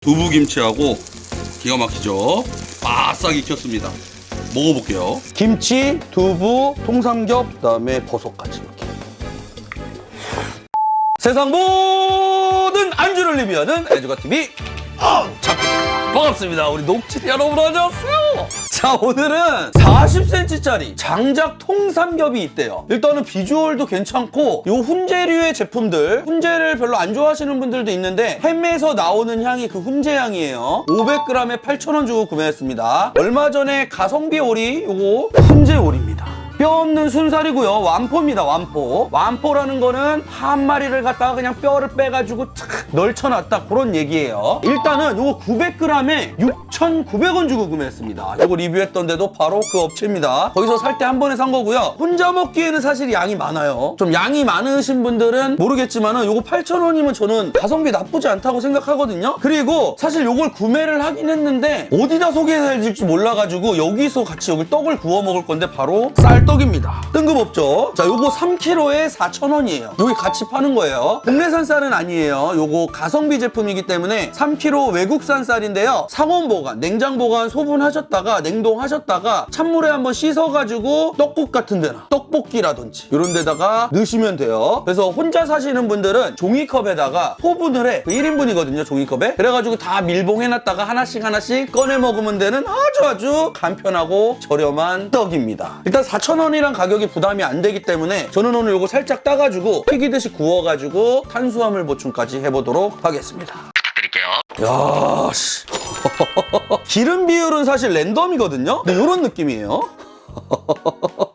두부김치하고 기가 막히죠? 바싹 익혔습니다. 먹어볼게요. 김치, 두부, 통삼겹, 그다음에 버섯까지 이렇게. 세상 모든 안주를 리뷰하는 애주가TV 자, 반갑습니다. 우리 녹취 여러분 안녕하세요. 자, 오늘은 40cm짜리 장작 통삼겹이 있대요. 일단은 비주얼도 괜찮고 요 훈제류의 제품들, 훈제를 별로 안 좋아하시는 분들도 있는데 햄에서 나오는 향이 그 훈제 향이에요. 500g에 8,000원 주고 구매했습니다. 얼마 전에 가성비 오리 요거 훈제 오리입니다. 뼈 없는 순살이고요. 완포입니다, 완포. 완포라는 거는 한 마리를 갖다가 그냥 뼈를 빼가지고 착 널쳐놨다 그런 얘기예요. 일단은 요거 900g에 6,900원 주고 구매했습니다. 요거 리뷰했던 데도 바로 그 업체입니다. 거기서 살 때 한 번에 산 거고요. 혼자 먹기에는 사실 양이 많아요. 좀 양이 많으신 분들은 모르겠지만은 요거 8,000원이면 저는 가성비 나쁘지 않다고 생각하거든요. 그리고 사실 요걸 구매를 하긴 했는데 어디다 소개해야 될지 몰라가지고 여기서 같이 여기 떡을 구워 먹을 건데 바로 쌀떡입니다. 뜬금없죠? 자, 요거 3kg에 4,000원이에요. 여기 같이 파는 거예요. 국내산 쌀은 아니에요. 요거 가성비 제품이기 때문에 3kg 외국산 쌀인데요. 상온 보관, 냉장 보관 소분하셨다가 냉동하셨다가 찬물에 한번 씻어가지고 떡국 같은 데나 떡볶이라든지 이런 데다가 넣으시면 돼요. 그래서 혼자 사시는 분들은 종이컵에다가 소분을 해. 1인분이거든요, 종이컵에. 그래가지고 다 밀봉해놨다가 하나씩 꺼내 먹으면 되는 아주 간편하고 저렴한 떡입니다. 일단 4,000원이랑 가격이 부담이 안 되기 때문에 저는 오늘 요거 살짝 따가지고 튀기듯이 구워가지고 탄수화물 보충까지 해보도록 하겠습니다. 부탁드릴게요. 야, 씨. 기름 비율은 사실 랜덤이거든요? 근데 이런 느낌이에요.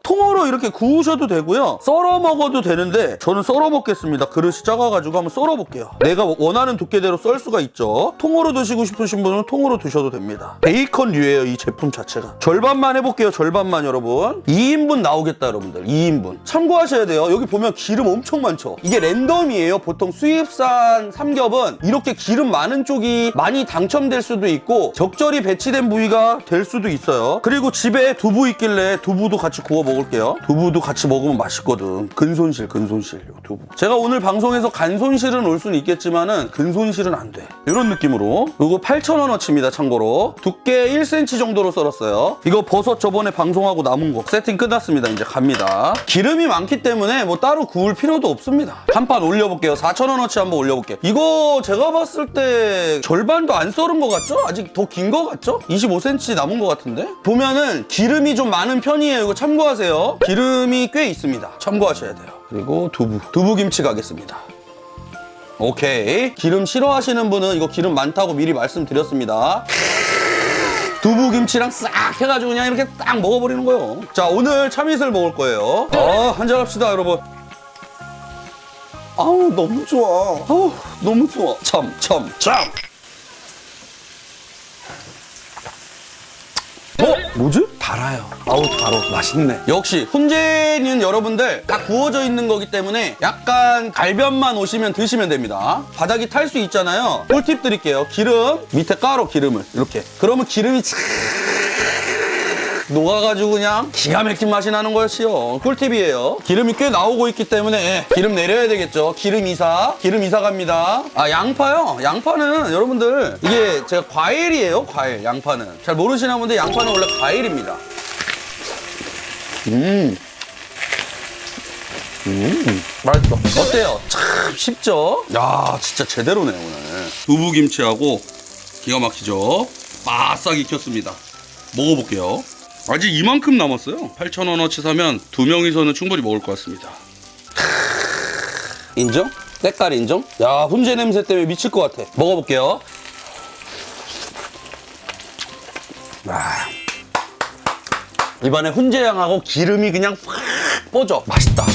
통으로 이렇게 구우셔도 되고요. 썰어 먹어도 되는데 저는 썰어 먹겠습니다. 그릇이 작아가지고 한번 썰어 볼게요. 내가 원하는 두께대로 썰 수가 있죠. 통으로 드시고 싶으신 분은 통으로 드셔도 됩니다. 베이컨류예요, 이 제품 자체가. 절반만 해볼게요, 절반만 여러분. 2인분 나오겠다, 여러분들. 2인분. 참고하셔야 돼요. 여기 보면 기름 엄청 많죠. 이게 랜덤이에요. 보통 수입산 삼겹은 이렇게 기름 많은 쪽이 많이 당첨될 수도 있고 적절히 배치된 부위가 될 수도 있어요. 그리고 집에 두부 있길래 두부도 같이 구워 먹을게요. 두부도 같이 먹으면 맛있거든. 근손실 요 두부. 제가 오늘 방송에서 간손실은 올 수는 있겠지만은 근손실은 안 돼. 이런 느낌으로. 이거 8,000원어치입니다, 참고로. 두께 1cm 정도로 썰었어요. 이거 버섯 저번에 방송하고 남은 거 세팅 끝났습니다. 이제 갑니다. 기름이 많기 때문에 뭐 따로 구울 필요도 없습니다. 한 판 올려볼게요. 4,000원어치 한번 올려볼게요. 이거 제가 봤을 때 절반도 안 썰은 것 같죠? 아직 더 긴 것 같죠? 25cm 남은 것 같은데? 보면은 기름이 좀 많은 편이에요. 이거 참고하세요. 기름이 꽤 있습니다. 참고하셔야 돼요. 그리고 두부김치 가겠습니다. 오케이. 기름 싫어하시는 분은 이거 기름 많다고 미리 말씀드렸습니다. 두부김치랑 싹 해가지고 그냥 이렇게 딱 먹어버리는 거예요. 자, 오늘 참이슬 먹을 거예요. 한잔합시다, 여러분. 아우, 너무 좋아. 아우, 너무 좋아. 참. 뭐지? 달아요. 아우, 달어. 맛있네. 역시 훈제는 여러분들 다 구워져 있는 거기 때문에 약간 갈변만 오시면 드시면 됩니다. 바닥이 탈 수 있잖아요. 꿀팁 드릴게요. 기름 밑에 깔어, 기름을 이렇게. 그러면 기름이 착 녹아가지고 그냥 기가 막힌 맛이 나는 것이요. 꿀팁이에요. 기름이 꽤 나오고 있기 때문에 기름 내려야 되겠죠. 기름 이사 갑니다. 아, 양파요. 양파는 여러분들 이게 제가 과일이에요. 과일. 양파는 잘 모르시는 분들 양파는 원래 과일입니다. 맛있어. 어때요? 참 쉽죠? 야, 진짜 제대로네 오늘. 두부김치하고 기가 막히죠? 바싹 익혔습니다. 먹어볼게요. 아직 이만큼 남았어요. 8,000원어치 사면 2명이서는 충분히 먹을 것 같습니다. 인정? 때깔 인정? 야, 훈제 냄새 때문에 미칠 것 같아. 먹어볼게요. 이번에 훈제향하고 기름이 그냥 확 뻗어. 맛있다.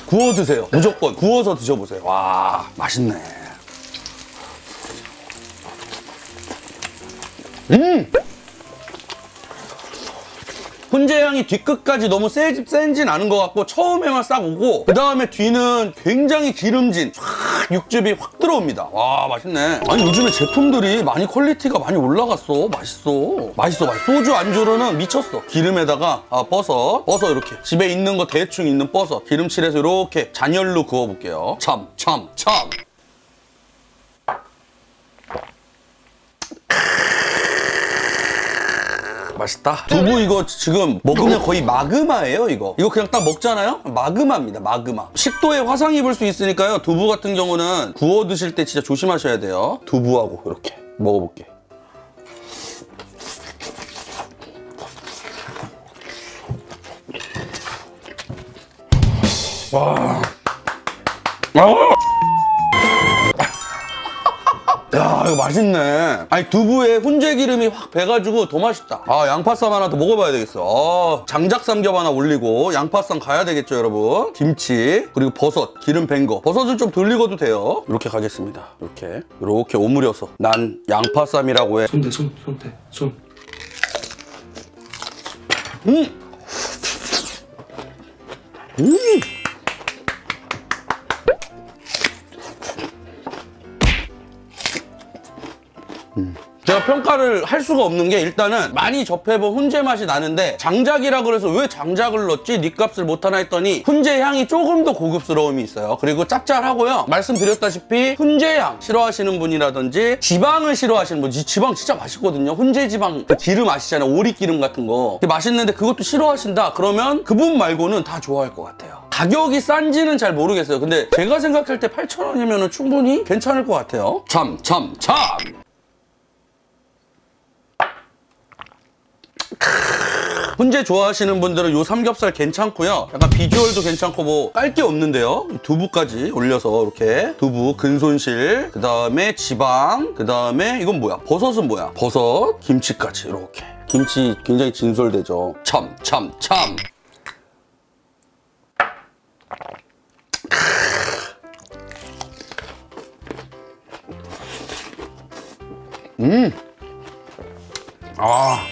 구워 드세요. 무조건 구워서 드셔보세요. 와, 맛있네. 훈제향이 뒤끝까지 너무 센진 않은 것 같고 처음에만 싹 오고 그 다음에 뒤는 굉장히 기름진 확 육즙이 확 들어옵니다. 와, 맛있네. 아니, 요즘에 제품들이 많이 퀄리티가 많이 올라갔어. 맛있어. 소주 안주로는 미쳤어. 기름에다가 버섯 이렇게 집에 있는 거 대충 있는 버섯 기름칠해서 이렇게 잔열로 구워볼게요. 참. 맛있다. 두부 이거 지금 먹으면 거의 마그마예요, 이거. 이거 그냥 딱 먹잖아요? 마그마입니다, 마그마. 식도에 화상 입을 수 있으니까요. 두부 같은 경우는 구워 드실 때 진짜 조심하셔야 돼요. 두부하고 이렇게 먹어볼게. 와. 야, 이거 맛있네. 아니, 두부에 훈제 기름이 확 배가지고 더 맛있다. 아, 양파쌈 하나 더 먹어봐야 되겠어. 장작 삼겹 하나 올리고 양파쌈 가야 되겠죠, 여러분. 김치, 그리고 버섯, 기름 밴 거. 버섯을 좀 돌리고도 돼요. 이렇게 가겠습니다. 이렇게 오므려서. 난 양파쌈이라고 해. 손대. 제가 평가를 할 수가 없는 게 일단은 많이 접해본 훈제 맛이 나는데 장작이라 그래서 왜 장작을 넣었지? 니 값을 못하나 했더니 훈제 향이 조금 더 고급스러움이 있어요. 그리고 짭짤하고요. 말씀드렸다시피 훈제 향 싫어하시는 분이라든지 지방을 싫어하시는 분, 지방 진짜 맛있거든요. 훈제 지방 그 기름 아시잖아요. 오리기름 같은 거. 맛있는데 그것도 싫어하신다? 그러면 그분 말고는 다 좋아할 것 같아요. 가격이 싼지는 잘 모르겠어요. 근데 제가 생각할 때 8,000원이면 충분히 괜찮을 것 같아요. 참. 훈제 좋아하시는 분들은 요 삼겹살 괜찮고요. 약간 비주얼도 괜찮고 뭐 깔 게 없는데요. 두부까지 올려서 이렇게 두부 근손실, 그 다음에 지방, 그 다음에 이건 뭐야? 버섯은 뭐야? 버섯, 김치까지 이렇게. 김치 굉장히 진솔되죠. 참.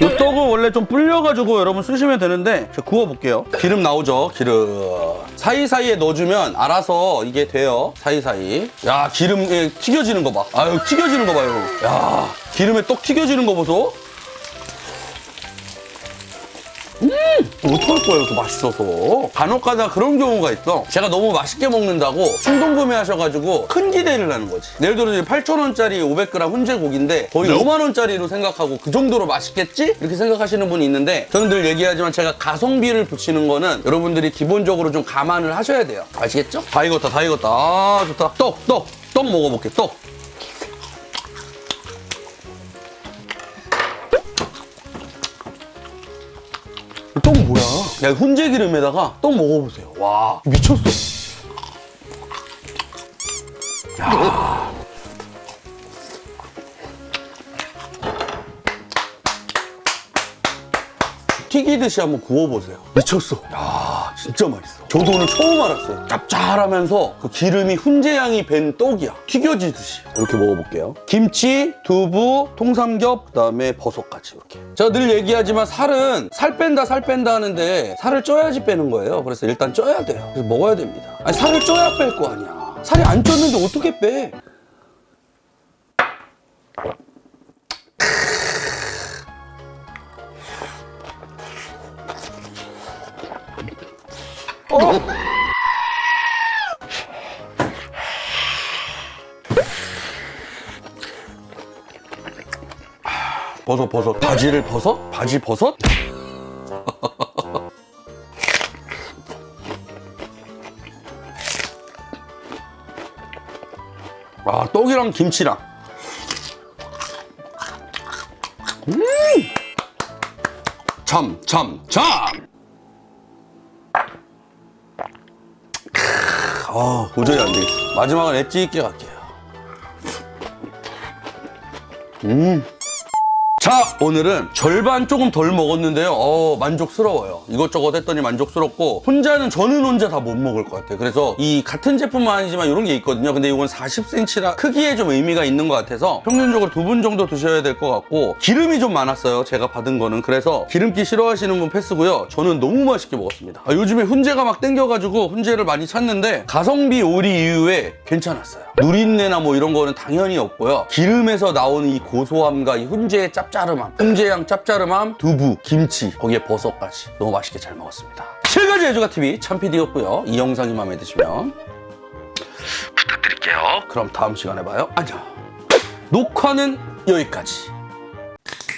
이 떡은 원래 좀 불려가지고 여러분 쓰시면 되는데 제가 구워볼게요. 기름 나오죠, 기름. 사이사이에 넣어주면 알아서 이게 돼요, 사이사이. 야, 기름에 튀겨지는 거 봐. 아유, 튀겨지는 거 봐요. 야, 기름에 떡 튀겨지는 거 보소. 어떡할 거예요, 또 맛있어서. 간혹가다 그런 경우가 있어. 제가 너무 맛있게 먹는다고 충동 구매하셔가지고 큰 기대를 하는 거지. 예를 들어 8,000원짜리 500g 훈제고기인데 거의 5만원짜리로 생각하고 그 정도로 맛있겠지? 이렇게 생각하시는 분이 있는데 저는 늘 얘기하지만 제가 가성비를 붙이는 거는 여러분들이 기본적으로 좀 감안을 하셔야 돼요. 아시겠죠? 다 익었다. 아, 좋다. 떡 먹어볼게, 떡. 떡 뭐야? 야, 훈제 기름에다가 떡 먹어보세요. 와, 미쳤어. 야. 튀기듯이 한번 구워보세요. 미쳤어. 야, 진짜 맛있어. 저도 오늘 처음 알았어요. 짭짤하면서 그 기름이 훈제향이 밴 떡이야. 튀겨지듯이. 이렇게 먹어볼게요. 김치, 두부, 통삼겹, 그다음에 버섯까지 이렇게. 제가 늘 얘기하지만 살은 살 뺀다 하는데 살을 쪄야지 빼는 거예요. 그래서 일단 쪄야 돼요. 그래서 먹어야 됩니다. 아니, 살을 쪄야 뺄 거 아니야. 살이 안 쪘는데 어떻게 빼? 버섯. 바지를 버섯? 바지 버섯? 아, 떡이랑 김치랑. 참. 도저히 안 되겠어. 마지막은 엣지 있게 갈게요. 자, 오늘은 절반 조금 덜 먹었는데요. 만족스러워요. 이것저것 했더니 만족스럽고 저는 혼자 다 못 먹을 것 같아요. 그래서 이 같은 제품만 아니지만 이런 게 있거든요. 근데 이건 40cm라 크기에 좀 의미가 있는 것 같아서 평균적으로 2분 정도 드셔야 될 것 같고 기름이 좀 많았어요. 제가 받은 거는. 그래서 기름기 싫어하시는 분 패스고요. 저는 너무 맛있게 먹었습니다. 요즘에 훈제가 막 땡겨가지고 훈제를 많이 찾는데 가성비 오리 이후에 괜찮았어요. 누린내나 뭐 이런 거는 당연히 없고요. 기름에서 나오는 이 고소함과 이 훈제의 짭짤함, 훈제향 짭짤함, 두부, 김치, 거기에 버섯까지 너무 맛있게 잘 먹었습니다. 7가지 애주가TV 참PD였고요. 이 영상이 마음에 드시면 부탁드릴게요. 그럼 다음 시간에 봐요. 안녕. 녹화는 여기까지.